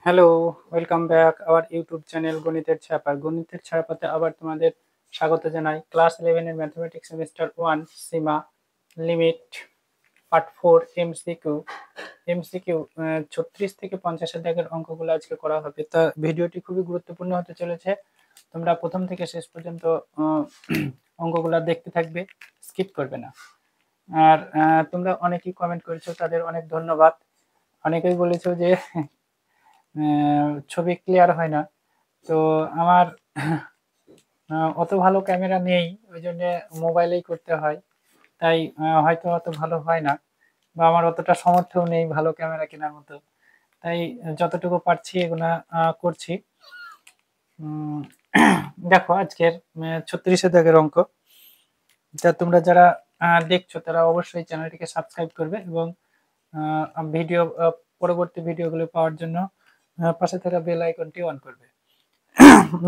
Hello, welcome back our YouTube channel গণিতের ছাপা। গণিতের ছাপাতে আবার তোমাদের স্বাগত জানাই। ক্লাস 11 এর ম্যাথমেটিক্স সেমিস্টার 1 সীমা লিমিট পার্ট 4 এমসিকিউ 36 থেকে 50 এর দাগের অঙ্কগুলো আজকে করা হবে। তা ভিডিওটি খুবই গুরুত্বপূর্ণ হতে চলেছে। তোমরা প্রথম থেকে শেষ পর্যন্ত অঙ্কগুলো দেখতে থাকবে, স্কিপ করবে না। আর তোমরা অনেকেই কমেন্ট করেছো, তাদের অনেক ধন্যবাদ। অনেকেই বলেছো যে ছবি ক্লিয়ার হয় না। তো আমার অত ভালো ক্যামেরা নেই, ওই জন্য মোবাইলেই করতে হয়। তাই হয়তো অত ভালো হয় না, বা আমার অতটা সামর্থ্যও নেই ভালো ক্যামেরা কেনার মতো। তাই যতটুকু পারছি এগুলা করছি। দেখো আজকের 36 দাগের অঙ্ক। যা তোমরা যারা দেখছো তারা অবশ্যই চ্যানেলটিকে সাবস্ক্রাইব করবে এবং ভিডিও পরবর্তী ভিডিওগুলো পাওয়ার জন্য পাশে থাকা বেল আইকনটি অন করবে।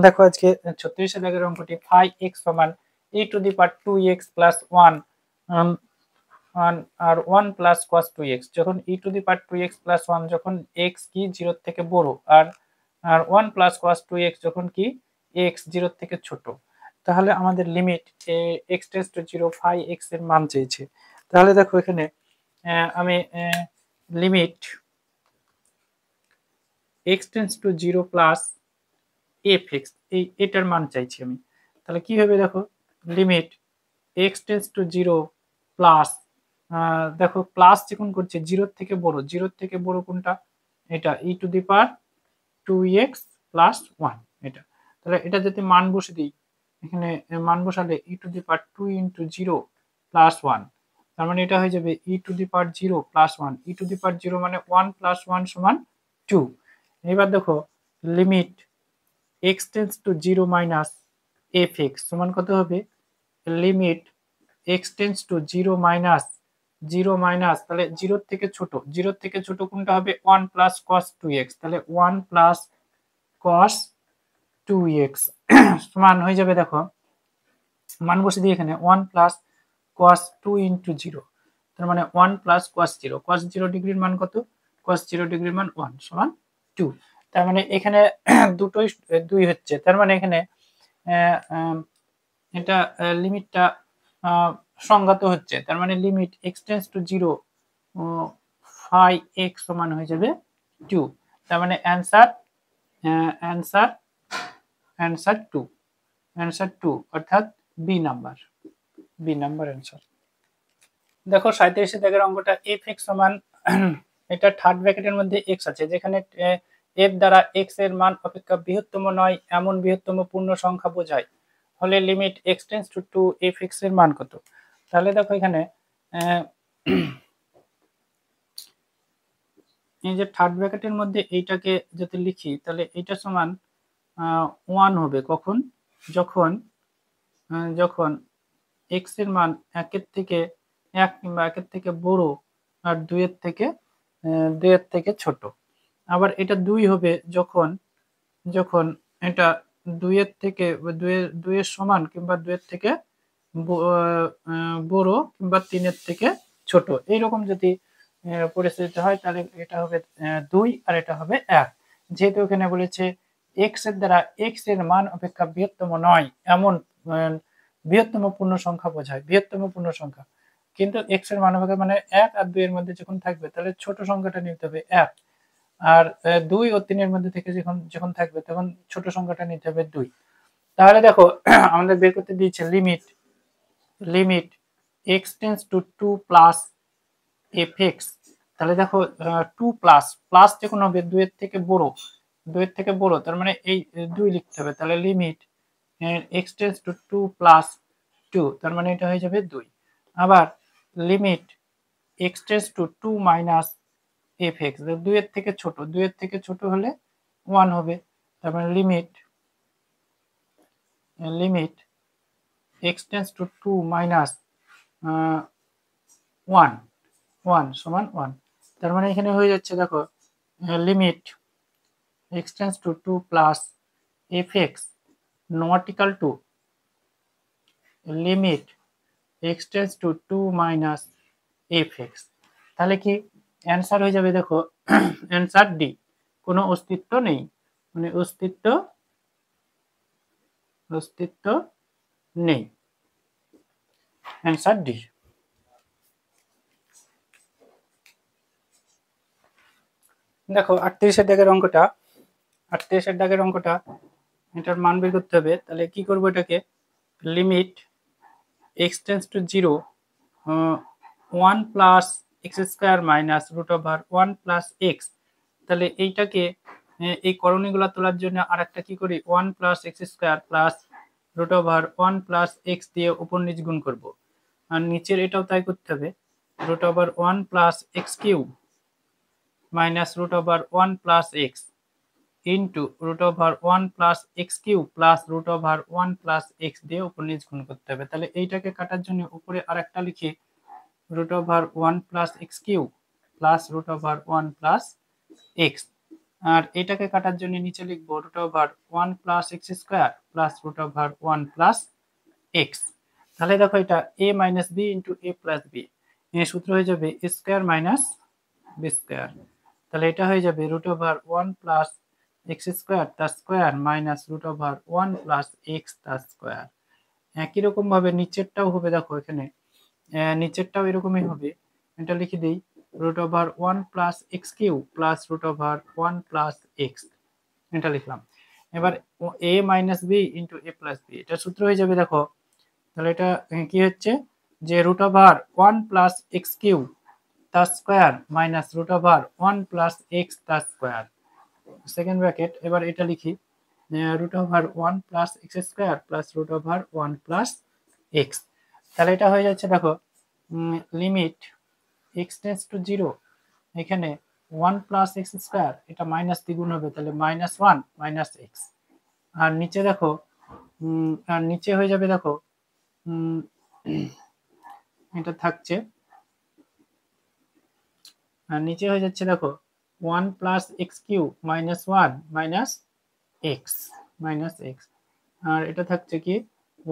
দেখো আজকে 36 দাগের অঙ্কটি 5x সমান e to the power 2x plus 1 আর 1 প্লাস cos 2x, যখন e to the power 2x plus 1 যখন x কি 0 থেকে বড়, আর 1 প্লাস cos 2x যখন কি x 0 থেকে ছোট, তাহলে আমাদের limit x tends to 0 5x এর মান চেয়েছে। তাহলে দেখো এখানে আমি limit x tends to 0 plus fx এটার মান চাইছি আমি। তাহলে কি হবে দেখো, limit x tends to 0 plus, দেখো প্লাস যখন করছে 0 থেকে বড়, 0 থেকে বড় কোনটা, এটা e to the power 2x plus 1 এটা। তাহলে এটা যদি মান বসে দিই, এখানে মান বসালে e to the power 2 into 0 plus 1, তার মানে এটা হয়ে যাবে e to the power 0 plus 1, e to the power 0 মানে 1 প্লাস 1 সমান 2। এবার দেখো limit x tends to 0 minus fx সমান কত হবে, limit x tends to 0 minus 0 minus, তাহলে 0 থেকে ছোট, 0 থেকে ছোট কোনটা হবে 1 প্লাস cos 2x, তাহলে 1 প্লাস cos 2x সমান হয়ে যাবে, দেখো মান বসে দিয়ে এখানে 1 প্লাস cos 2 ইন্টু 0, তার মানে 1 প্লাস cos 0, cos 0 ডিগ্রির মান কত, cos 0 ডিগ্রির মান 1 সমান 2। তার মানে এখানে দুটোই 2 হচ্ছে, তার মানে এখানে এটা লিমিটটা সংগত হচ্ছে। তার মানে limit x tends to 0 5x সমান হয়ে যাবে 2। তার মানে অ্যান্সার অ্যান্সার অ্যান্সার 2, অ্যান্সার 2 অর্থাৎ বি নাম্বার অ্যান্সার। দেখো 37 দাগের অঙ্কটা fx সমান এটা থার্ড ব্র্যাকেটের মধ্যে x আছে, যেখানে এর দ্বারা x এর মান অপেক্ষা বৃহত্তম নয় এমন বৃহত্তম পূর্ণ সংখ্যা বোঝায়, হলে limit x tends two 2 fx এর মান কত। তাহলে দেখো এখানে এই যে থার্ড ব্র্যাকেটের মধ্যে এইটাকে যদি লিখি, তাহলে এইটা সমান 1 হবে কখন, যখন যখন x এর মান 1 থেকে 1 কিংবা 1 থেকে বড় আর 2 এর থেকে ছোট। আবার এটা 2 হবে যখন যখন এটা 2 এর থেকে 2 এর সমান কিংবা 2 এর থেকে বড় কিংবা 3 এর থেকে ছোট, এইরকম যদি পরিস্থিতি হয়, তাহলে এটা হবে 2 আর এটা হবে 1। যেহেতু এখানে বলেছে x এর দ্বারা x এর মান অপেক্ষা বৃহত্তম নয় এমন বৃহত্তম পূর্ণ সংখ্যা বোঝায়, বৃহত্তম পূর্ণ সংখ্যা, কিন্তু x এর মান অপেক্ষা মানে 1 আর 2 এর মধ্যে যখন থাকবে তাহলে ছোট সংখ্যাটা নিতে হবে 1, আর 2 ও 3 এর মধ্যে থেকে যখন যখন থাকবে তখন ছোট সংখ্যাটা নিতে হবে 2। তাহলে দেখো আমাদের বের করতে দিয়েছে limit x tends two 2 plus fx। তাহলে দেখো 2 প্লাস প্লাস যখন হবে 2 এর থেকে বড়, 2 এর থেকে বড়, তার মানে এই 2 লিখতে হবে। তাহলে limit x tends two 2 plus 2, তার মানে এটা হয়ে যাবে 2। আবার limit x tends two 2 minus fx, 2 এর থেকে ছোট, 2 এর থেকে ছোট হলে 1 হবে, তার মানে limit x tends two 2 minus 1 সমান 1। তার মানে এখানে হয়ে যাচ্ছে, দেখো limit x tends two 2 plus fx not equal to limit x tends two 2 minus fx। তাহলে কি অ্যান্সার হয়ে যাবে, দেখো অ্যান্সার ডি, কোনো অস্তিত্ব নেই, মানে অস্তিত্ব নেই। Answer D. দেখো 38-এর দাগের অঙ্কটা, 38-এর দাগের অঙ্কটা, এটার মান বের করতে হবে। তাহলে কি করবো, এটাকে limit x tends to 0 1 plus x square minus root over 1 plus x. তাহলে এইটাকে এই করণীগুলো তোলার জন্য আর একটা কি করি, 1 plus x square plus root over 1 plus x দিয়ে উপর নিচ গুণ করবো। আর নিচের এটাও তাই করতে হবে, root over 1 plus x cube minus root over 1 plus x into root over 1 plus x cube plus root over 1 plus x দিয়ে উপর নিচ গুণ করতে হবে। তাহলে এইটাকে কাটার জন্য উপরে আরেকটা লিখি, root over 1 plus x cube plus root over 1 plus x. আর এটাকে কাটার জন্য নিচে লিখবো root over 1 plus x square plus root over 1 plus x. তাহলে দেখো এটা a minus b into a plus b, এর সূত্র হয়ে যাবে a square minus b square. তাহলে এটা হয়ে যাবে root over 1 plus x square তার square minus root over 1 plus x তার স্কোয়ার। একই রকম ভাবে নিচেরটাও হবে, দেখো এখানে নিচেরটাও এরকমই হবে। এটা লিখে দিই, root over 1 plus x cube plus root over 1 plus x, এটা লিখলাম। এবার a minus b into a plus b, এটা সূত্র হয়ে যাবে। দেখো তাহলে এটা কি হচ্ছে, যে root over 1 plus x cube তার square minus root over 1 plus x তার স্কোয়ার, সেকেন্ড ব্র্যাকেট। এবার এটা লিখি, root over 1 plus x square plus root over 1 plus x. তাহলে এটা হয়ে যাচ্ছে, দেখো লিমিট x টেন্স টু 0, এখানে 1 প্লাস এক্স স্কোয়ার, এটা মাইনাস দ্বিগুণ হবে, তাহলে মাইনাস 1 মাইনাস এক্স। আর নিচে দেখো আর নিচে হয়ে যাবে, দেখো এটা থাকছে, আর নিচে হয়ে যাচ্ছে দেখো 1 plus x cube minus 1 minus x, আর এটা থাকছে কি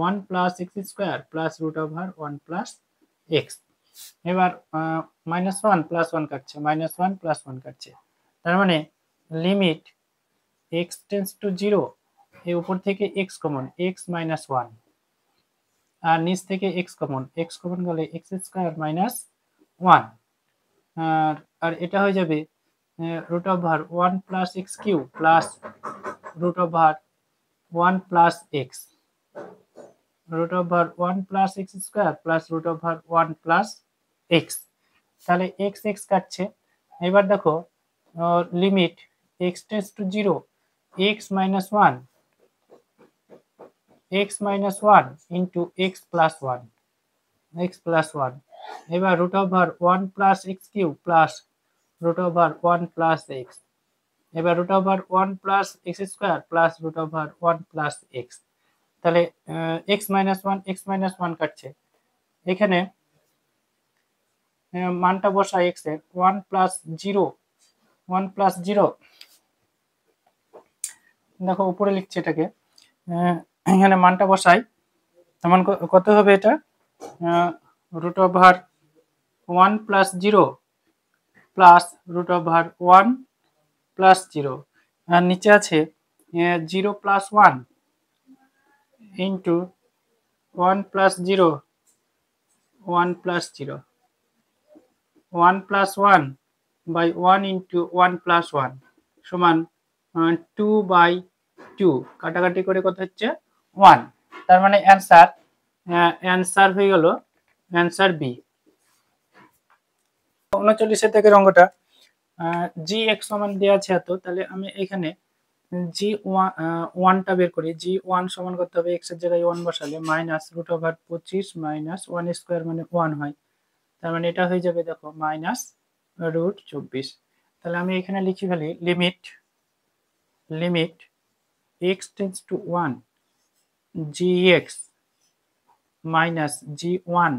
1 plus x square plus root over 1 plus x. এবার মাইনাস 1 প্লাস 1 কাটছে, মাইনাস 1 প্লাস 1 কাটছে, তার মানে লিমিট এক্স টেন্স টু 0, এই উপর থেকে এক্স কমন, এক্স মাইনাস 1, আর নিচ থেকে এক্স কমন গেলে এক্স স্কোয়ার মাইনাস 1, আর এটা হয়ে যাবে root over 1 plus x cube plus root over 1 plus x, root over 1 plus x square plus root over 1 plus x. তাহলে এক্স এক্স কাটছে। এবার দেখো limit x tends to 0, x minus 1 into x plus 1, এবার root over 1 plus x cube plus root over 1 plus x, এবার root over 1 plus x square plus root over 1 plus x. তাহলে x minus 1 কাটছে, এখানে মানটা বসাই x এর, 1 plus 0, দেখো উপরে লিখছে এটাকে, এখানে মানটা বসাই, তেমন কত হবে, এটা root over 1 plus 0 plus root over 1 plus 0, আর নিচে আছে 0 plus 1 into 1 plus 0, 1 plus 0, 1 plus 1 by 1 into 1 plus 1 সমান 2 বাই 2, কাটাকাটি করে কত হচ্ছে 1। তার মানে অ্যান্সার হয়ে গেল অ্যান্সার বি। 39 থেকে অঙ্কটা জি এক্স সমান দেওয়া আছে এত, তাহলে আমি এখানে জি ওয়ানটা বের করি। জি ওয়ান সমান করতে হবে, এক্স এর জায়গায় 1 বসালে minus root over 25 minus 1 square মানে 1 হয়, তার মানে এটা হয়ে যাবে দেখো মাইনাস রুট 24। তাহলে আমি এখানে লিখে ফেলি limit x tends to 1 g x minus g one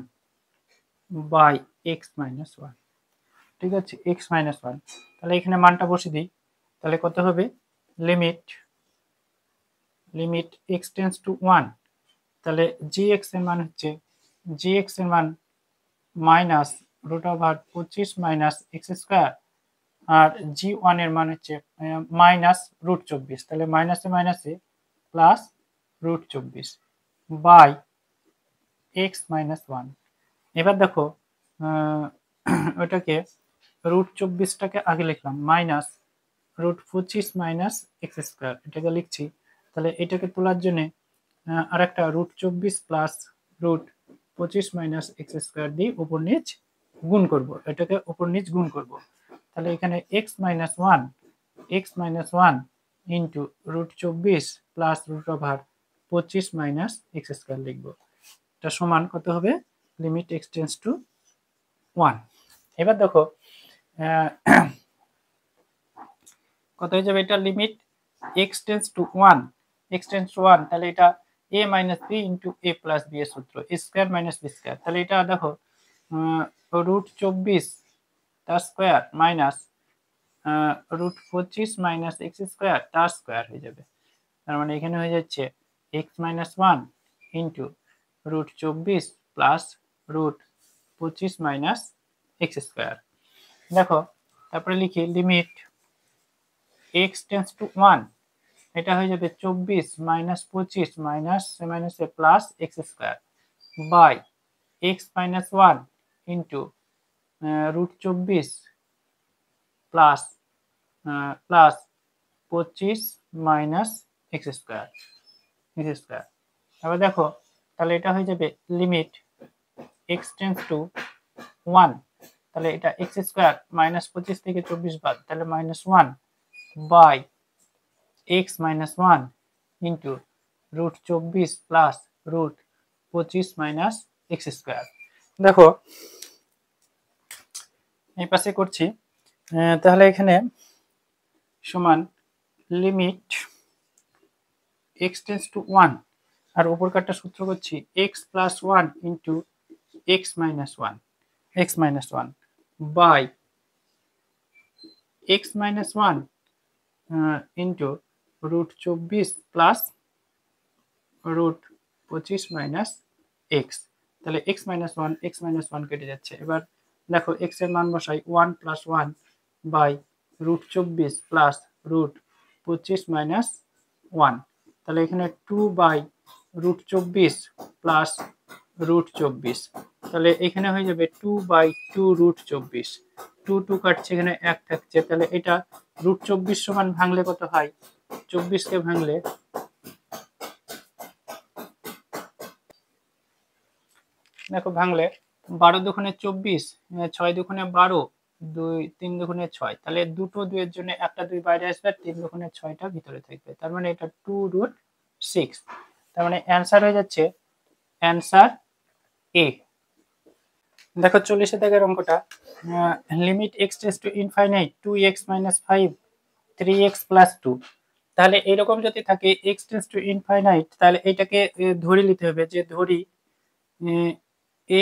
by x minus 1, ঠিক আছে, এক্স মাইনাস 1। তাহলে এখানে মানটা বসে দিই, তাহলে কত হবে, লিমিট এক্স টেন্স টু 1, তাহলে জি এক্স এর মান হচ্ছে minus root over 25 minus x square আর g1 এর মান হচ্ছে -√24, তাহলে মাইনাসে মাইনাসে প্লাস √24 বাই x-1। এবার দেখো ওটাকে √24টাকে আগে লিখলাম -√25 x², এটাকে লিখছি। তাহলে এটাকে তোলার জন্য আরেকটা √24 প্লাস √25 x² দিয়ে উপর নিচ গুণ করব, এটাকে উপর নিচ গুণ করব। তাহলে এখানে x-1 ইন্টু √24 প্লাস √25 x² লিখব। এটা সমান কত হবে? Limit x tends to 1। এবার দেখো কত হয়ে যাবে? এটা লিমিট x টেন্ডস টু 1, তাহলে এটা a minus b into a plus b এর সূত্র, a square minus b square. তাহলে এটা দেখো √24 তার স্কোয়ার মাইনাস √25 x² তার স্কোয়ার হয়ে যাবে। তার মানে এখানে হয়ে যাচ্ছে x-1 ইন্টু √24 প্লাস √25 x²। দেখো তারপরে লিখি লিমিট x টেন্ডস টু 1, এটা হয়ে যাবে 24 - 25 minus a plus x² by x-1 into √24 plus 25 x²। এবার দেখো তাহলে এটা হয়ে যাবে লিমিট x টেন্ডস টু 1, তাহলে এটা x² -25 থেকে 24 বাদ, তাহলে -1 by x-1 into √24 plus √25 x²। দেখো এই পাশে করছি, তাহলে এখানে সমান লিমিট x টেন্ডস টু 1 আর উপরকারটা সূত্র করছি x+1 into x-1 by x-1 into √24 plus √25 x। তাহলে x-1 কেটে যাচ্ছে। এবার দেখো x এর মান বসাই 1 + 1 বাই √24 প্লাস √25 1। তাহলে এখানে 2 বাই √24 প্লাস √24, তাহলে এখানে হয়ে যাবে 2 বাই 2 √24, 2 কাটছে, এখানে 1 থাকছে। তাহলে এটা √24 সমান ভাঙলে কত হয়? 24 কে ভাঙলে দেখো ভাঙলে 12 দুগুণে 24, 6 দুগুণে 12, 3 দুগুণে 6, তাহলে দুটো 2 এর জন্য একটা 2 বাইরে আসবে, 3 দুগুণে 6টা ভিতরে থাকবে। তার মানে এটা 2√6। তার মানে অ্যান্সার হয়ে যাচ্ছে অ্যান্সার এ। দেখো 40 দাগের অঙ্কটা, limit x tends to infinite 2x - 5 3x + 2। তাহলে এরকম যদি থাকে x টেন্ডস টু ইনফাইনাইট, তাহলে এটাকে ধরে নিতে হবে যে ধরি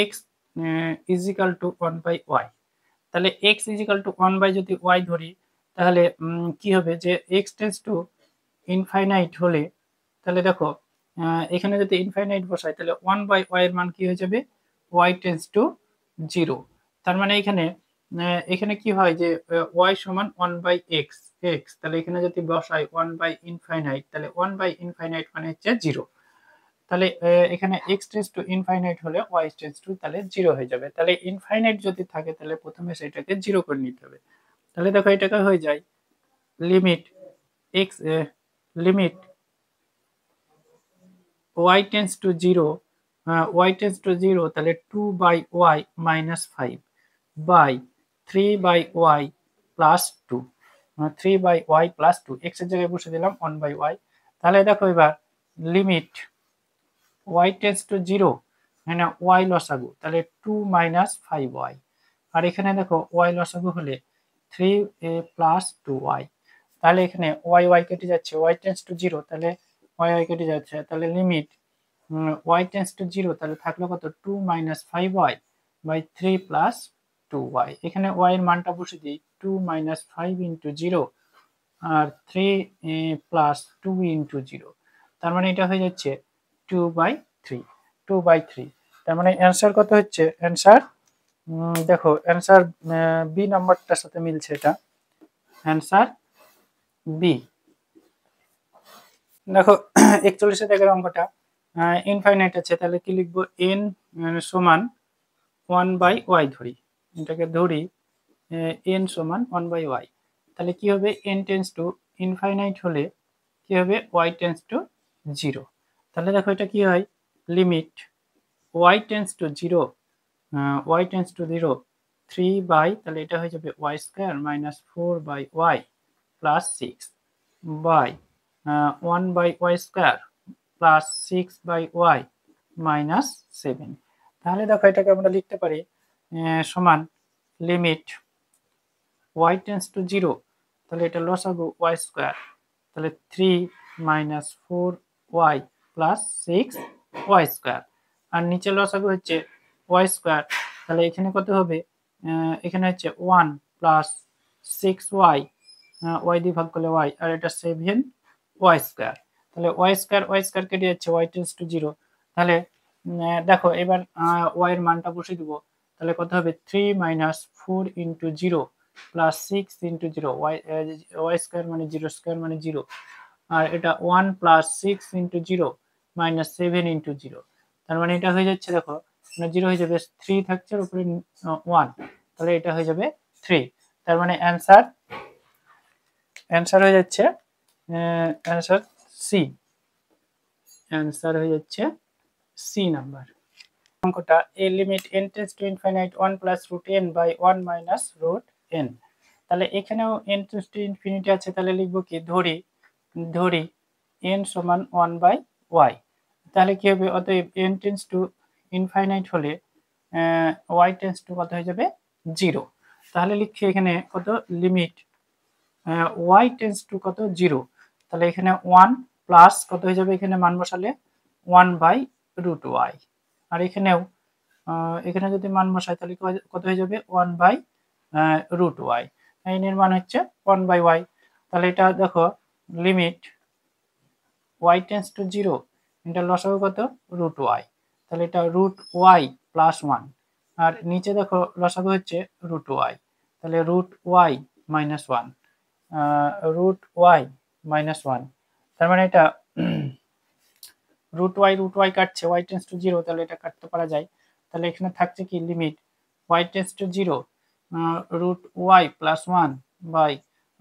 x is equal to 1/y। তাহলে x ইজ ইকাল টু 1/, যদি y ধরি তাহলে কি হবে যে x টেন্ডস টু ইনফাইনাইট হলে, তাহলে দেখো এখানে যদি ইনফাইনাইট বসাই তাহলে 1/y এর মান কি হয়ে যাবে? y tends to 0। তার মানে এখানে কি হয় যে y সমান 1/x, তাহলে এখানে যদি বসাই 1/∞, তাহলে 1/∞ মানে হচ্ছে 0। তাহলে এখানে x টেন্ডস টু ইনফাইনাইট হলে y টেন্ডস টু তাহলে 0 হয়ে যাবে। তাহলে ইনফাইনাইট যদি থাকে তাহলে প্রথমে সেটাকে 0 করে নিতে হবে। তাহলে দেখো এটাকে হয়ে যায় limit x limit y tends to 0, তাহলে 2/y - 5 by 3/y + 2, 3/y + 2, x এর জায়গায় বসে দিলাম 1/y। তাহলে দেখো এবার লিমিট y টেন্ডস টু 0, মানে y লসাগু, তাহলে 2 - 5y, আর এখানে দেখো y লসাগু হলে 3 + 2y। তাহলে এখানে y কেটে যাচ্ছে, y টেন্ডস টু 0, তাহলে y কেটে যাচ্ছে। তাহলে লিমিট y টেন্ডস টু 0, তাহলে থাকলো কত? 2 - 5y বাই 3 + 2y। এখানে y এর মানটা বসে দিই, 2 - 5 ইন্টু 0 আর 3 + 2 ইন্টু 0। তার মানে এটা হয়ে যাচ্ছে 2/3। তার মানে অ্যান্সার কত হচ্ছে? অ্যান্সার দেখো অ্যান্সার বি নাম্বারটার সাথে মিলছে এটা। Answer B. দেখো 41 দাগের অঙ্কটা ইনফাইনাইট আছে, তাহলে কি লিখবো? n সমান 1/y ধরি, এটাকে ধরি n সমান 1/y, তাহলে কি হবে? n টেন্স টু ইনফাইনাইট হলে কি হবে? y tends to 0। তাহলে দেখো এটা কি হয়? Limit y tends to 0, y tends to 0 3 by, তাহলে এটা হয়ে যাবে y square minus 4/y plus 6 by 1/y square plus 6/y minus 7। তাহলে দেখো এটাকে আমরা লিখতে পারি সমান লিমিট y টেন্স টু 0, তাহলে এটা লসাগু y স্কয়ার, তাহলে 3 minus 4y plus 6y square, আর নিচে লসাগু হচ্ছে y স্কয়ার, তাহলে এখানে কত হবে? এখানে হচ্ছে 1 প্লাস 6y, y দিয়ে ভাগ করলে y, আর এটা 7y স্কয়ার, তাহলে y স্কয়ার কেটে যাচ্ছে, y টেন্স টু 0। তাহলে দেখো এবার y এর মানটা বসিয়ে দিব, তাহলে কত হবে? 3 minus 4 into 0 plus 6 into 0, y square মানে 0 স্কয়ার মানে 0, আর এটা 1 প্লাস 6 ইন্টু 0 মাইনাস 7 ইন্টু 0, তার মানে এটা হয়ে যাচ্ছে, দেখো 0 হয়ে যাবে, 3 থাকছে আর উপরে 1, তাহলে এটা হয়ে যাবে 3। তার মানে অ্যান্সার হয়ে যাচ্ছে অ্যান্সার সি, অ্যান্সার হয়ে যাচ্ছে সি নাম্বার। অঙ্কটা a limit n tends to infinite 1 plus root n by 1 minus root n, তাহলে এখানেও n টেন্ডস টু ইনফিনিটি আছে, তাহলে লিখবো কি? ধরি n সমান 1/y, তাহলে কি হবে? অতএব n টেন্ডস টু ইনফিনিট হলে y টেন্ডস টু কত হয়ে যাবে? 0। তাহলে লিখছি এখানে কত? লিমিট y টেন্ডস টু কত? 0, তাহলে এখানে 1 প্লাস কত হয়ে যাবে? এখানে মান বসালে 1/√y, আর এখানেও এখানে যদি মান বসাই তাহলে কত হয়ে যাবে? 1/√y, n এর মান হচ্ছে 1/y, তাহলে এটা দেখো লিমিট y টেন্ডস টু 0, এটা লসাগু কত? √y, তাহলে এটা √y প্লাস 1, আর নিচে দেখো লসাগু হচ্ছে √y, তাহলে √y মাইনাস 1, √y মাইনাস 1, তার মানে এটা √y কাটছে, y টেন্ডস টু 0, তাহলে এটা কাটতে পারা যায়, তাহলে এখানে থাকছে কি? Limit y tends to 0 √y plus 1 by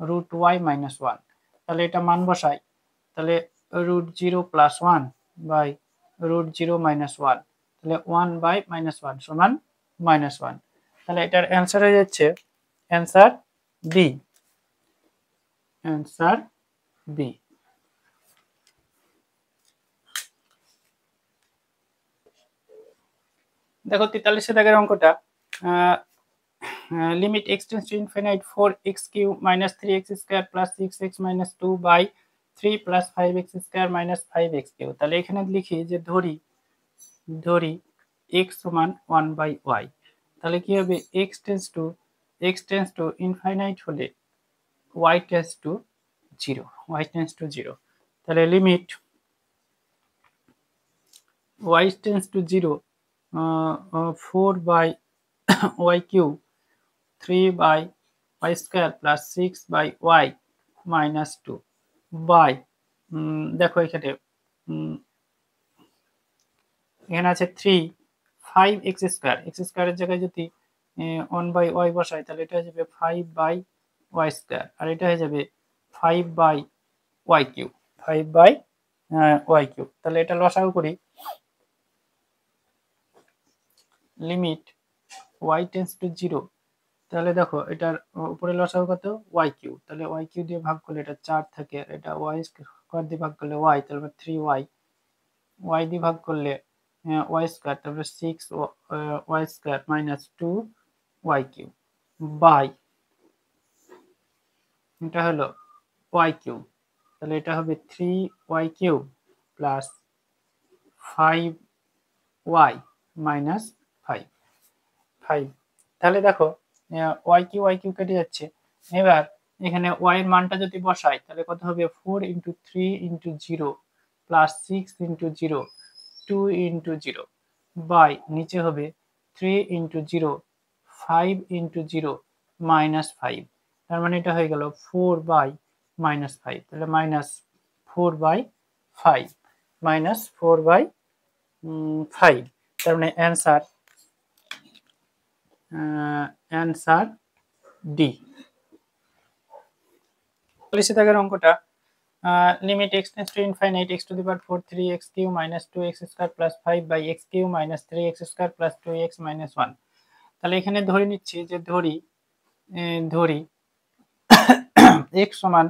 √y minus 1, তাহলে এটা মান বসাই, তাহলে √0 প্লাস 1 বাই √0 মাইনাস 1, তাহলে 1 বাই মাইনাস 1 সমান মাইনাস 1, তাহলে এটার অ্যান্সার হয়ে যাচ্ছে অ্যান্সার বি, অ্যান্সার বি। দেখো 43 দাগের অঙ্কটা limit x tends to infinite 4x³ minus 3x square plus 6x minus 2 by 3 plus 5x square minus 5x³, তাহলে এখানে লিখি যে ধরি x সমান 1/y, তাহলে কি হবে? x টেন্ডস টু ইনফিনিট হলে y টেন্ডস টু 0, তাহলে limit y tends to 0 4/y³ 3/y square plus 6/y minus 2 by, দেখো এখানে আছে 3 5x স্কয়ার, x স্কয়ারের জায়গায় যদি 1/y বসাই তাহলে এটা হয়ে যাবে 5/y স্কয়ার, আর এটা হয়ে যাবে 5/y³, 5/y³, তাহলে এটা লসাগু করি, লিমিট y টেন্ডস টু 0, তাহলে দেখো এটার উপরে লসাগু কত? y³, তাহলে y³ দিয়ে ভাগ করলে এটা 4 থাকে, আর এটা y স্কয়ার দিয়ে ভাগ করলে y, তাহলে 3y, y দিয়ে ভাগ করলে y স্কয়ার, তারপরে 6y square minus 2y³ by, এটা হলো y³, তাহলে এটা হবে 3y³ প্লাস 5y মাইনাস 5, তাহলে দেখো y³ কেটে যাচ্ছে, এবার এখানে y এর মানটা যদি বসাই তাহলে কত হবে? 4 into 3 into 0 plus 6 into 0 2 into 0 by নিচে হবে 3 ইন্টু 0 5 ইন্টু 0 মাইনাস 5, তার মানে এটা হয়ে গেল 4/-5, তাহলে -4/5 -4/5, তার মানে অ্যান্সার ডি। 40 দাগের অঙ্কটা limit x tends to infinite x to the power 4 3x cube minus 2x square plus 5 by x cube minus 3x square plus 2x minus 1। তাহলে এখানে ধরে নিচ্ছি যে ধরি x সমান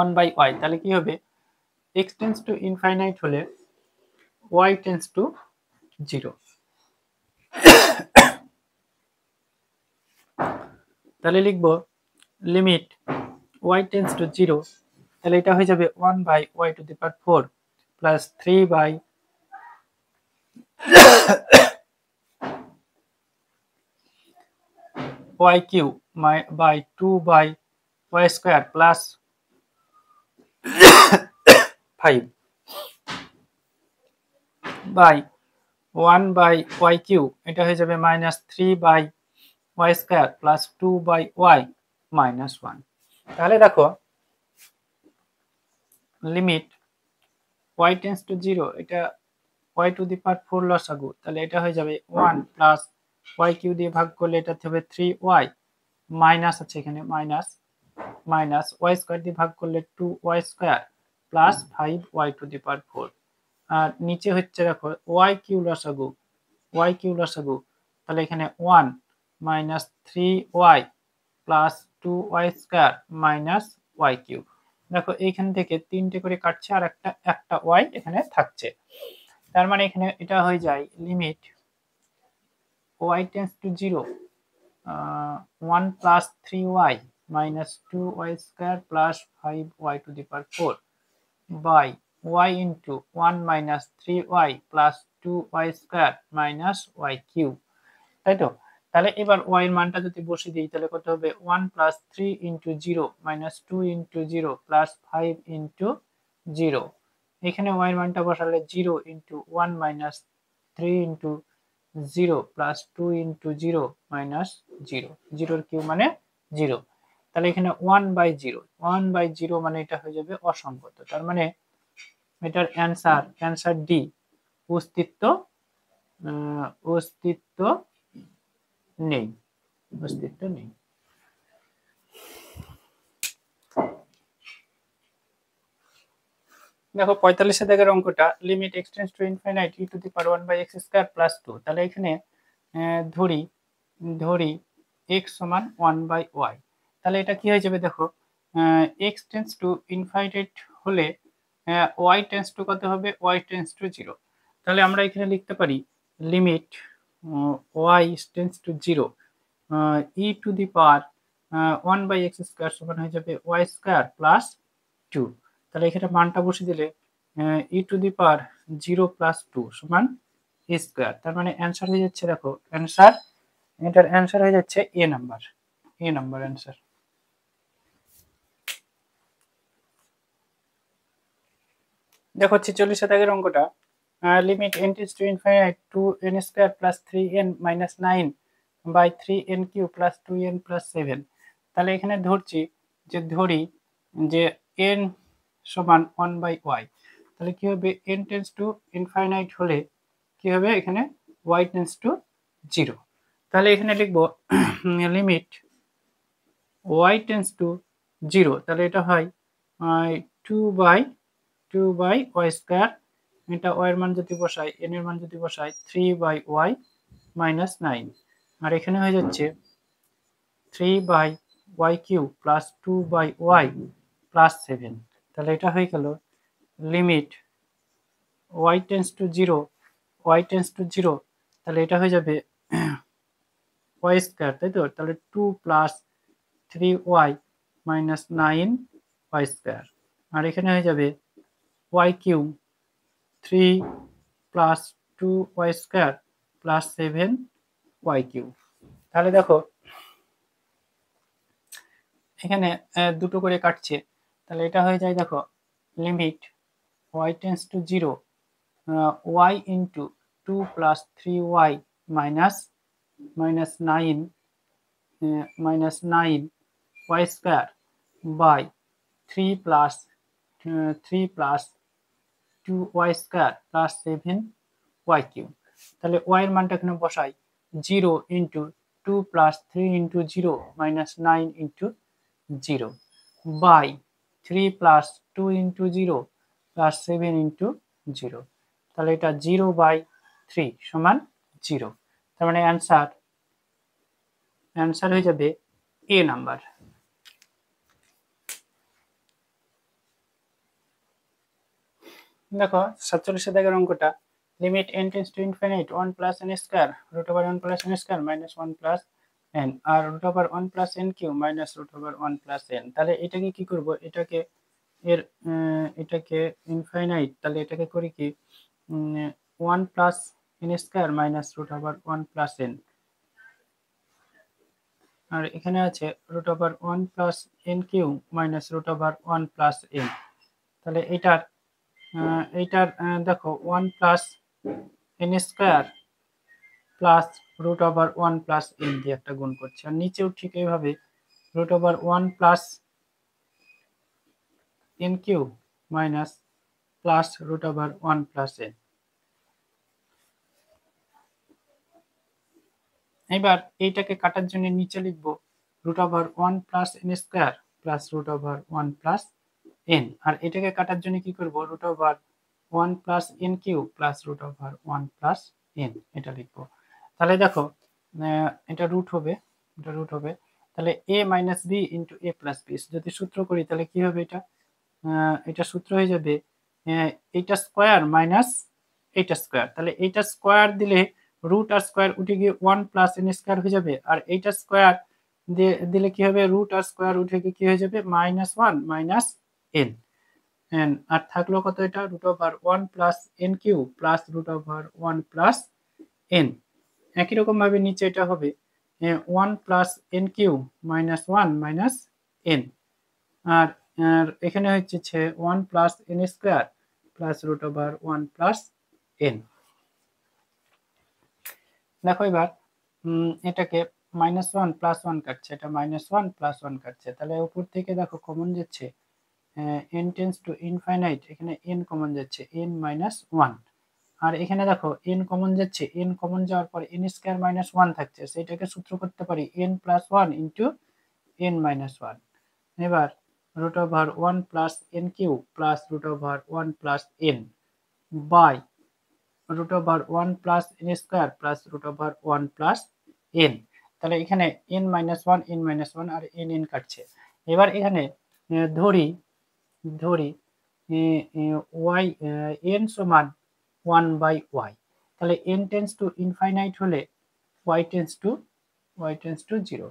1/y, তাহলে কি হবে x টেন্ডস টু ইনফাইনাইট হলে y টেন্ডস টু 0, তাহলে লিখব লিমিট y টেন্ডস টু 0, তাহলে এটা হয়ে যাবে 1/y to the power 4 plus 3/y cube by 2/y square plus 5 by 1/y cube, এটা হয়ে যাবে -3/y square plus 2/y minus 1। তাহলে দেখো লিমিট y টেন্ডস টু 0, এটা y টু দি পাওয়ার 4 লসাগু, তাহলে এটা হয়ে যাবে 1 প্লাস y কিউ দিয়ে ভাগ করলে এটা হবে 3y মাইনাস আছে এখানে মাইনাস y স্কয়ার দিয়ে ভাগ করলে 2y square plus 5y to the power 4, আর নিচে হচ্ছে দেখো y কিউ লসাগু, তাহলে এখানে 1 minus 3y plus 2y square minus y cube. দেখো এইখান থেকে 3টে করে কাটছে আর একটা y এখানে থাকছে, তার মানে এখানে এটা হয়ে যায় limit y tends to 0 1 plus 3y minus 2y square plus 5y to the power 4 by y into 1 minus 3y plus 2y square minus y cube, তাই তো। তাহলে এবার y এর মানটা যদি বসিয়ে দিই তাহলে কত হবে 1 plus 3 into 0 minus 2 into 0 plus 5 into 0, এখানে y এর মানটা বসালে 0 into 1 minus 3 into 0 plus 2 into 0 minus 0, 0 cube মানে 0, তাহলে এখানে 1/0 মানে এটা হয়ে যাবে অসংগত, তার মানে এটার অ্যান্সার ডি, অস্তিত্ব নেই। দেখো 45 দাগের অঙ্কটা limit x tends to infinite e to the power 1/x square plus 2, তাহলে এখানে ধরি x সমান 1/y, তাহলে এটা কি হয়ে যাবে দেখো x টেন্ডস টু ইনফাইনাইট হলে y টেন্ডস টু কত হবে, y টেন্ডস টু 0, তাহলে আমরা এখানে লিখতে পারি limit y tends to 0 e to the power 1/x square সমান হয়ে যাবে y স্কয়ার প্লাস 2, তাহলে এখানে মানটা বসিয়ে দিলে e to the power 0 plus 2 সমান a স্কয়ার, তার মানে অ্যান্সার হয়ে যাচ্ছে দেখো এটার অ্যান্সার হয়ে যাচ্ছে এ নাম্বার অ্যান্সার। দেখো 46 দাগের অঙ্কটা limit n tends to infinite 2n square plus 3n minus 9 by 3n cube plus 2n plus 7, তাহলে এখানে ধরি যে n সমান 1/y, তাহলে কি হবে n টেন্ডস টু ইনফাইনাইট হলে কি হবে এখানে y টেন্ডস টু 0, তাহলে এখানে লিখব লিমিট y টেন্ডস টু 0, তাহলে এটা হয় 2/y স্কয়ার, এটা y এর মান যদি বসাই n এর মান যদি বসাই 3/y মাইনাস 9, আর এখানে হয়ে যাচ্ছে 3/y cube plus 2/y plus 7, তাহলে এটা হয়ে গেল লিমিট y টেন্ডস টু 0, তাহলে এটা হয়ে যাবে y স্কয়ার, তাই তো, তাহলে 2 plus 3y minus 9y square, আর এখানে হয়ে যাবে y cube 3 plus 2y square plus 7y cube. তাহলে দেখো এখানে দুটো করে কাটছে, তাহলে এটা হয়ে যায় দেখো limit y tends to 0 y into 2 plus 3y minus 9 y square by 3 plus 3 plus 2y square plus 7y cube. তাহলে y এর মানটা এখানে বসাই 0 into 2 plus 3 into 0 minus 9 into 0 by 3 plus 2 into 0 plus 7 into 0। তাহলে এটা 0 বাই 3 সমান 0। তার মানে অ্যান্সার হয়ে যাবে এ নাম্বার। দেখো 47 দাগের অঙ্কটা limit n tends to infinite 1 plus n square root over 1 plus n square minus 1 plus n আর root over 1 plus n cube minus root over 1 plus n। তাহলে এটাকে কি করব, এটাকে ইনফাইনাইট, তাহলে এটাকে করি কি 1 plus n square minus root over 1 plus n, আর এখানে আছে root over 1 plus n cube minus root over 1 plus n। তাহলে এইটার দেখো 1 plus n square plus root over 1 plus n দিয়ে একটা গুণ করছি, আর নিচেও ঠিক এইভাবে root over 1 plus n cube minus plus root over 1 plus n। এবার এইটাকে কাটার জন্য নিচে লিখবো root over 1 plus n square plus root over 1 plus n, আর এটাকে কাটার জন্য কি করব root over 1 plus n cube plus root over 1 plus n এটা লিখবো। তাহলে দেখো এটা রুট হবে, তাহলে a minus b into a plus b যদি সূত্র করি তাহলে কি হবে, এটা সূত্র হয়ে যাবে এইটা স্কোয়ার মাইনাস এইটা স্কোয়ার। তাহলে এইটা স্কোয়ার দিলে রুট আর স্কোয়ার উঠে গিয়ে 1 প্লাস n স্কোয়ার হয়ে যাবে, আর এইটা স্কোয়ার দিলে কি হবে রুট আর স্কোয়ার উঠে গিয়ে কি হয়ে যাবে মাইনাস 1 মাইনাস n, আর থাকলো কত এটা root over 1 plus n cube plus root over 1 plus n। একই রকম ভাবে নিচে এটা হবে 1 plus n cube minus 1 minus n, আর এখানে হচ্ছে 1 plus n square plus root over 1 plus n। দেখো এবার এটাকে মাইনাস 1 প্লাস 1 কাটছে, এটা মাইনাস 1 প্লাস 1 কাটছে, তাহলে উপর থেকে দেখো কমন যাচ্ছে n টেন্ডস টু ইনফাইনাইট, এখানে n কমন যাচ্ছে n মাইনাস 1, আর এখানে দেখো n কমন যাচ্ছে, n কমন যাওয়ার পর n স্কয়ার মাইনাস 1 থাকছে, সেটাকে সূত্র করতে পারি n plus 1 into n minus 1। এবার root over 1 plus n cube plus root over 1 plus n by root over 1 plus n square plus root over 1 plus n। তাহলে এখানে n মাইনাস 1 n মাইনাস 1 আর n n কাটছে। এবার এখানে ধরি y n সমান 1 by y, তাহলে n tends to infinite হলে y টেন্ডস টু 0।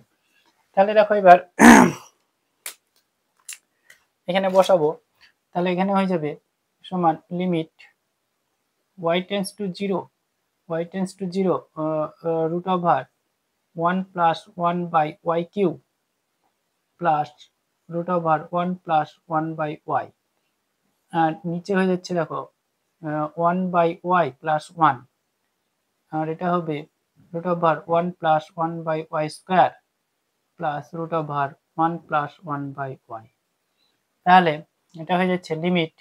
তাহলে দেখো এবার এখানে বসাবো, তাহলে এখানে হয়ে যাবে সমান limit y tends to 0 root over 1 plus 1 by y cube plus root over 1 plus 1 by y, আর নিচে হয়ে যাচ্ছে দেখো 1 বাই y প্লাস 1, আর এটা হবে root over 1 plus 1 by y square plus root over 1 plus 1 by y। তাহলে এটা হয়ে যাচ্ছে লিমিট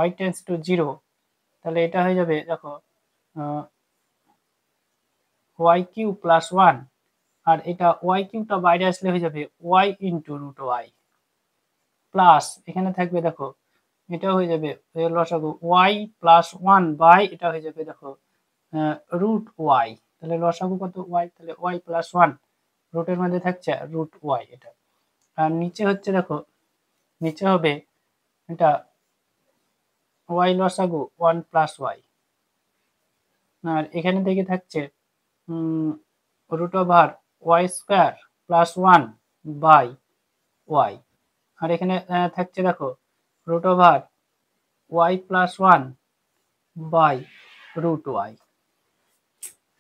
y টেন্ডস টু 0, তাহলে এটা হয়ে যাবে দেখো y কিউব প্লাস 1, আর এটা y কিউবটা বাইরে আসলে হয়ে যাবে y into root y plus এখানে থাকবে দেখো এটা হয়ে যাবে লসাগু y প্লাস 1 বাই এটা হয়ে যাবে দেখো রুট y, তাহলে লসাগু কত y, তাহলে y প্লাস 1 রুটের মধ্যে থাকছে রুট y এটা, আর নিচে হচ্ছে দেখো নিচে হবে এটা y লসাগু 1 প্লাস y, আর এখানে থেকে থাকছে root over y square plus 1 by y, আর এখানে থাকছে দেখো root over y plus 1 by root y।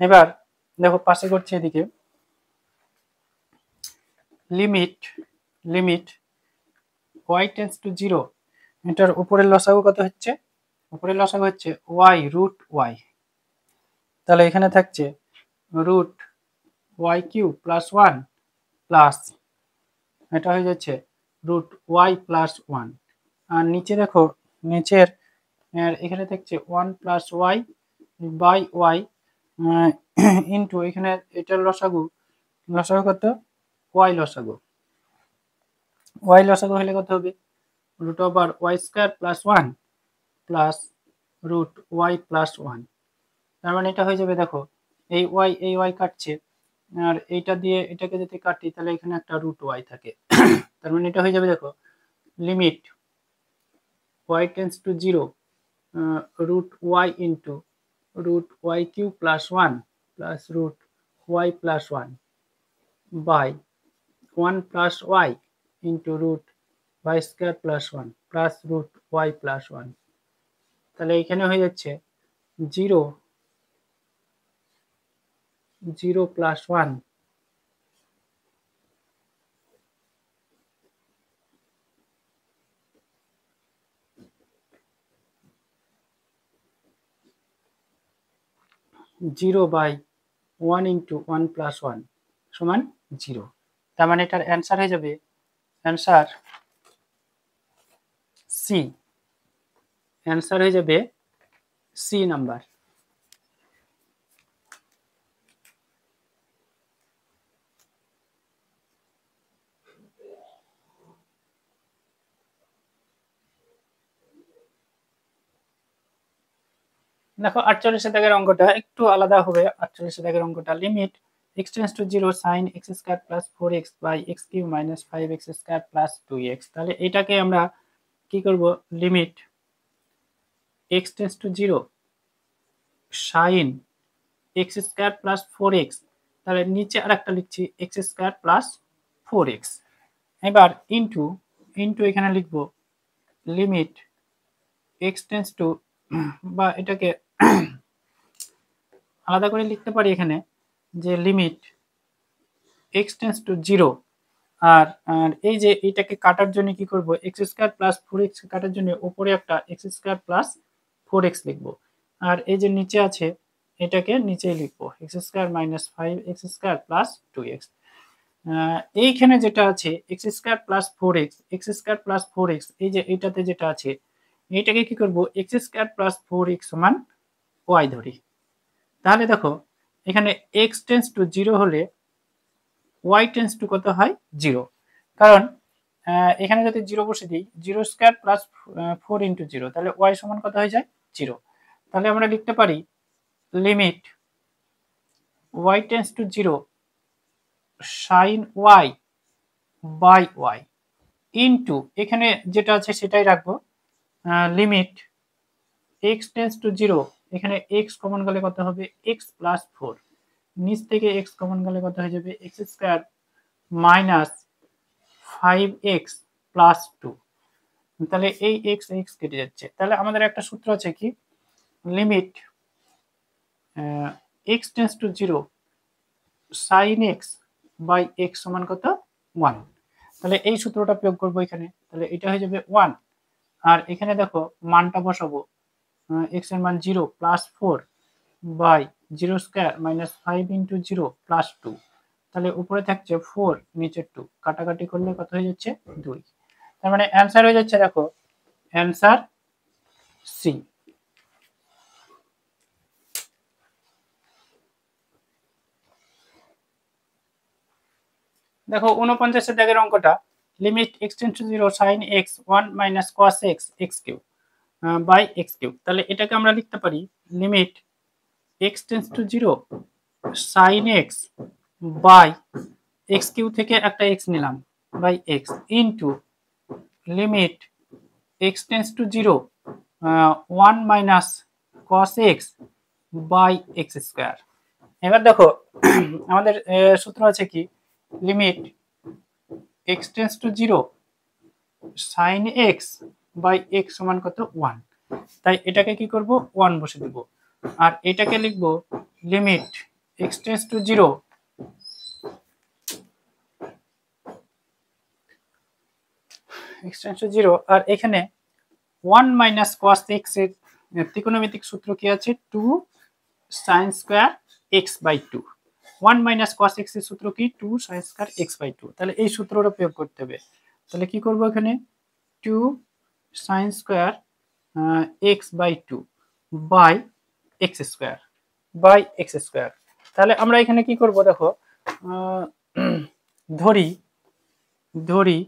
এবার দেখো পাশে করছে এদিকে লিমিট y টেন্ডস টু 0, এটার উপরের লসাগু কত হচ্ছে, উপরের লসাগু হচ্ছে y রুট y, তাহলে এখানে থাকছে root y cube plus 1 plus এটা হয়ে যাচ্ছে রুট ওয়াই প্লাস ওয়ান। আর নিচে দেখো নিচের এখানে দেখছে 1 plus y by y into এখানে এটার লসাগু কত ওয়াই লসাগু হলে কত হবে root over y square plus one plus root y plus one. তার মানে এটা হয়ে যাবে দেখো এই ওয়াই কাটছে আর এইটা দিয়ে এটাকে যদি কাটি তাহলে এখানে একটা রুট ওয়াই থাকে তার মানে এটা হয়ে যাবে দেখো limit y tends to zero root y into root y cube plus 1 plus root y plus 1 by 1 plus y into root y square plus 1 plus root y plus 1 তাহলে এখানে হয়ে যাচ্ছে 0 plus 1 0 by 1 into 1 plus 1 সমান 0। তার মানে এটার answer হয়ে যাবে অ্যান্সার সি। অ্যান্সার হয়ে যাবে সি নাম্বার। দেখো 48 দাগের অঙ্কটা একটু আলাদা হবে। 48 দাগের অঙ্কটা limit x tends to 0 sin x square plus 4x by x cube minus 5x square plus 2x। তাহলে এটাকে আমরা কি করব limit x tends to 0 sin x square plus 4x তাহলে নিচে আরেকটা লিখছি x স্কয়ার প্লাস 4x এবার ইনটু এখানে লিখব লিমিট x টেন্ডস টু বা এটাকে আলাদা করে লিখতে পারি এখানে যে লিমিট x টেন্ডস টু 0 আর এই যে এটাকে কাটার জন্য কি করব x স্কয়ার প্লাস 4x কাটার জন্য উপরে একটা x স্কয়ার প্লাস 4x লিখব আর এই যে নিচে আছে এটাকে নিচেই লিখব x square minus 5x square plus 2x। এইখানে যেটা আছে x square plus 4x square plus 4x এই যে এটাতে যেটা আছে এটাকে কি করব x স্কয়ার প্লাস 4x সমান y ধরি। তাহলে দেখো এখানে x টেন্ডস টু 0 হলে y টেন্ডস টু কত হয় 0 কারণ এখানে যদি 0 বসে দিই 0 স্কয়ার প্লাস 4 ইন্টু 0 তাহলে y সমান কত হয়ে যায় 0। তাহলে আমরা লিখতে পারি limit y tends to 0 sin y by y into এখানে যেটা আছে সেটাই রাখবো লিমিট x টেন্ডস টু 0 এখানে x কমন গেলে কত হবে x প্লাস 4 নিচ থেকে x কমন গেলে কত হয়ে যাবে x square minus 5x plus 2 তাহলে এই x কেটে যাচ্ছে। তাহলে আমাদের একটা সূত্র আছে কি limit x tends to 0 sin x by x সমান কত 1। তাহলে এই সূত্রটা প্রয়োগ করব এখানে তাহলে এটা হয়ে যাবে 1 আর এখানে দেখো মানটা বসাবো x এর মান 0 plus 4 by 0 square minus 5 into 0 plus 2 তাহলে উপরে থাকছে 4 নিচে 2 কাটাকাটি করলে কত হয়ে যাচ্ছে 2। তার মানে অ্যান্সার হয়ে যাচ্ছে দেখো অ্যান্সার সি। দেখো 49 দাগের অঙ্কটা limit x tends to 0 sin x 1 minus cos x x cube by x cube. তাহলে এটাকে আমরা লিখতে পারি limit x tends to 0 sin x by x cube থেকে একটা x নিলাম by x into limit x tends to 0 1 minus cos x by x square. এবার দেখো আমাদের সূত্র আছে কি limit x tends to 0 sin x by x সমান কত 1 তাই এটাকে কি করব 1 বসে দেব আর এটাকে লিখব limit x tends to 0 x tends to 0 আর এখানে 1 মাইনাস cos x এর ত্রিকোণমিতিক সূত্র কি আছে 2 sin square x by 2 1 minus cos x এর সূত্র কি 2 সাইন স্কয়ার এক্স বাই 2, তাহলে এই সূত্রটা প্রয়োগ করতে হবে। তাহলে কি করব এখানে 2 sine square x by 2 by x square তাহলে আমরা এখানে কি করব দেখো, ধরি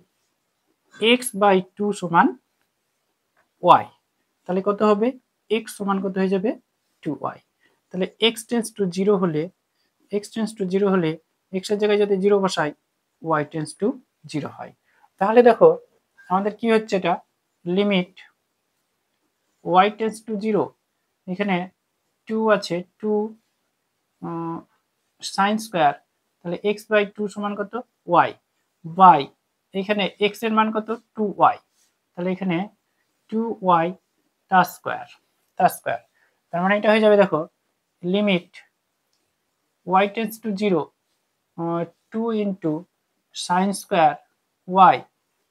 x বাই 2 সমান y, তাহলে কত হবে x সমান কত হয়ে যাবে 2y। তাহলে x টেন্ডস টু 0 হলে x এর জায়গায় যদি 0 বসাই y টেন্ডস টু 0 হয়। তাহলে দেখো আমাদের কি হচ্ছে, এটা লিমিট y টেন্ডস টু 0, এখানে 2 আছে 2 সাইন স্কয়ার, তাহলে x বাই 2 সমান কত y বাই এখানে x এর মান কত 2y, তাহলে এখানে 2y তার স্কয়ার। তার মানে এটা হয়ে যাবে দেখো limit y tends to 0 2 into sine square y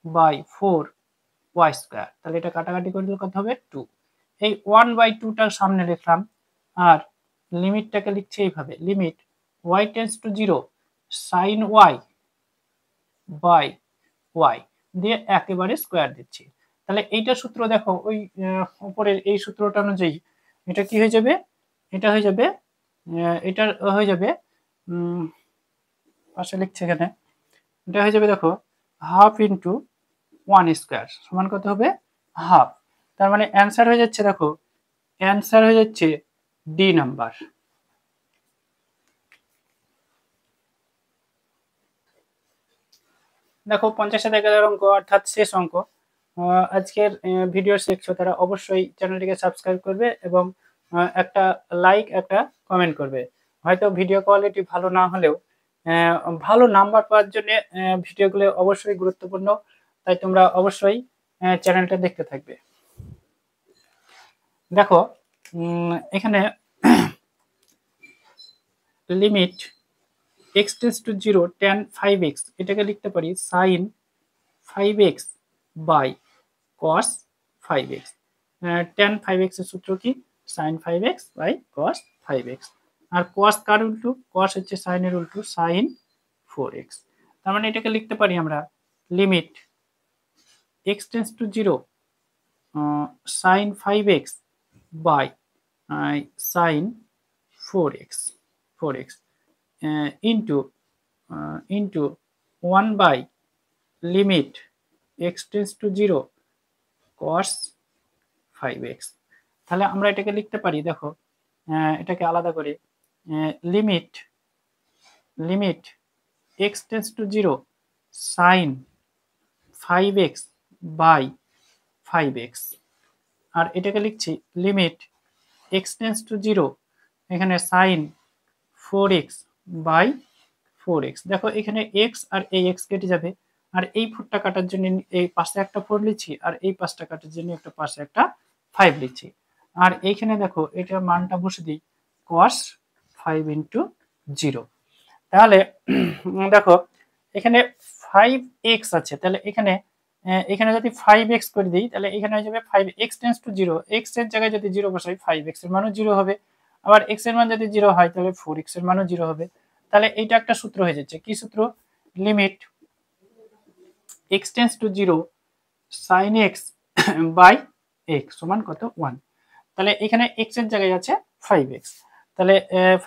by 4y square, তাহলে এটা কাটাকাটি করে দিলে কত হবে 2। এই 1/2টার সামনে লিখলাম আর লিমিটটাকে লিখছি এইভাবে, limit y tends to 0 sine y by y দিয়ে একেবারে স্কয়ার দিচ্ছি। তাহলে এইটা সূত্র দেখো ওই উপরের এই সূত্রটা অনুযায়ী এটা কি হয়ে যাবে, এটা হয়ে যাবে পাশে লিখছে এখানে, এটা হয়ে যাবে দেখো হাফ ইন্টু 1 স্কয়ার সমান কত হবে হাফ। তার মানে অ্যান্সার হয়ে যাচ্ছে, দেখো অ্যান্সার হয়ে যাচ্ছে ডি নাম্বার। দেখো 50,000 অঙ্ক অর্থাৎ শেষ অঙ্ক। আজকের ভিডিও দেখছো তারা অবশ্যই চ্যানেলটিকে সাবস্ক্রাইব করবে এবং একটা লাইক একটা কমেন্ট করবে। হয়তো ভিডিও কোয়ালিটি ভালো না হলেও ভালো নাম্বার পাওয়ার জন্য ভিডিওগুলো অবশ্যই গুরুত্বপূর্ণ, তাই তোমরা অবশ্যই চ্যানেলটা দেখতে থাকবে। দেখো এখানে limit x tends to 0 tan 5x, এটাকে লিখতে পারি sin 5x by cos 5x। tan 5x এর সূত্র কি sin 5x by cos 5x, আর cos কার উল্টো, cos হচ্ছে sin এর উল্টো sin 4x। তার মানে এটাকে লিখতে পারি আমরা limit x tends to 0 sin 5x by sin 4x into 1 by limit x tends to 0 cos 5x। তাহলে আমরা এটাকে লিখতে পারি, দেখো এটাকে আলাদা করে limit x tends to 0 sin 5x by 5x, আর এটাকে লিখছি লিমিট x tends to 0 এখানে sin 4x বাই 4x। দেখো এখানে x আর এই x কেটে যাবে, আর এই 4টা কাটার জন্য এই পাশে একটা 4 লিখছি, আর এই 5টা কাটার জন্য একটা পাশে একটা 5 লিখছি। আর এইখানে দেখো এটা মানটা বসে দিই cos 5 ইন্টু 0। তাহলে দেখো এখানে 5x আছে, তাহলে এখানে যদি 5x করে দিই তাহলে এখানে হয়ে যাবে 5x টেন্ডস টু 0, x এর জায়গায় যদি 0 বসাই 5x এর মানও 0 হবে, আবার x এর মান যদি 0 হয় তাহলে 4x এর মানও 0 হবে। তাহলে এইটা একটা সূত্র হয়ে যাচ্ছে, কি সূত্র, limit x tends to 0 sin x by x সমান কত 1। তাহলে এখানে x এর জায়গায় আছে 5x, তাহলে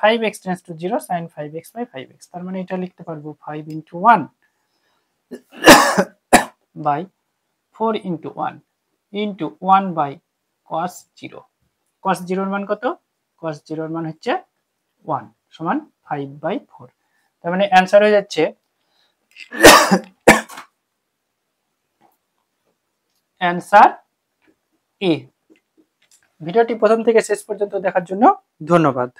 5x tends to 0 sin 5x by 5x, তার মানে এটা লিখতে পারবো 5 into 1 by 4 into 1 into 1 by cos 0। cos 0 এর মান কত, cos 0 এর মান হচ্ছে 1 সমান 5/4। তার মানে অ্যান্সার হয়ে যাচ্ছে অ্যান্সার এ। ভিডিওটি প্রথম থেকে শেষ পর্যন্ত দেখার জন্য ধন্যবাদ।